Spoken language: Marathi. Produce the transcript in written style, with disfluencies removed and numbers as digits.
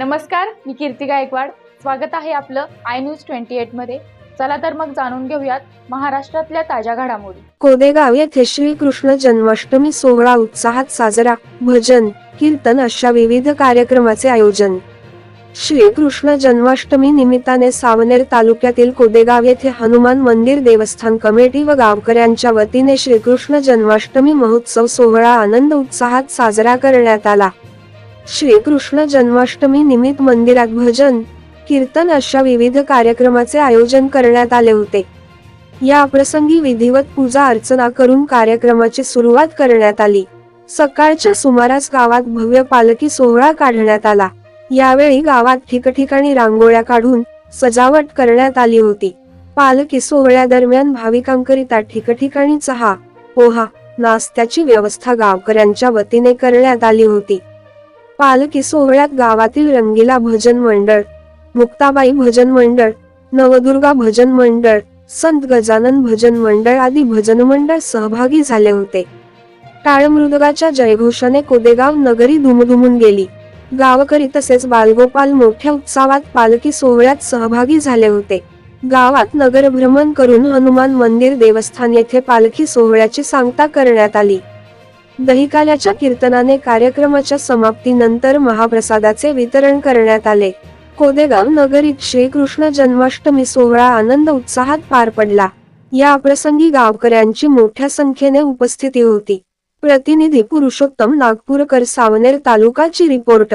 नमस्कार, मी कीर्ती गायकवाड. स्वागत आहे आपलं आय न्यूज 28 मध्ये. चला तर मग जाणून घेऊयात महाराष्ट्रातल्या ताज्या घडामोडी. कोदेगाव येथे श्रीकृष्ण जन्माष्टमी सोहळा उत्साहात साजरा. भजन, कीर्तन अशा विविध कार्यक्रमाचे आयोजन. श्रीकृष्ण जन्माष्टमी निमित्ताने सावनेर तालुक्यातील कोदेगाव येथे हनुमान मंदिर देवस्थान कमिटी व गावकऱ्यांच्या वतीने श्रीकृष्ण जन्माष्टमी महोत्सव सोहळा आनंद उत्साहात साजरा करण्यात आला. श्रीकृष्ण जन्माष्टमी निमित्त मंदिरात भजन, कीर्तन अशा विविध कार्यक्रमाचे आयोजन करण्यात आले होते. या प्रसंगी विधिवत पूजा अर्चना करून कार्यक्रमाची सुरुवात करण्यात आली. सकाळच्या सुमारास गावात भव्य पालखी सोहळा काढण्यात आला. यावेळी गावात ठिकठिकाणी रांगोळ्या काढून सजावट करण्यात आली होती. पालखी सोहळ्यादरम्यान भाविकांकरिता ठिकठिकाणी चहा, पोहा, नाश्त्याची व्यवस्था गावकऱ्यांच्या वतीने करण्यात आली होती. पालखी सोहळ्यात गावातील रंगीला भजन मंडळ, मुक्ताबाई भजन मंडळ, नवदुर्गा भजन मंडळ, संत गजानन भजन मंडळ आदी भजन मंडळ सहभागी झाले होते. टाळमृदंगाच्या जयघोषाने कोदेगाव नगरी दुमदुमून गेली. गावकरी तसेच बालगोपाल मोठ्या उत्साहात पालखी सोहळ्यात सहभागी झाले होते. गावात नगर भ्रमण करून हनुमान मंदिर देवस्थान येथे पालखी सोहळ्याची सांगता करण्यात आली. दहीकाल्याच्या कीर्तनाने कार्यक्रमाच्या समाप्तीनंतर महाप्रसादाचे वितरण करण्यात आले. कोदेगाव नगरीत श्रीकृष्ण जन्माष्टमी सोहळा आनंद उत्साहात पार पडला. या प्रसंगी गावकऱ्यांची मोठ्या संख्येने उपस्थिती होती. प्रतिनिधी पुरुषोत्तम नागपूरकर, सावनेर तालुकाची रिपोर्ट.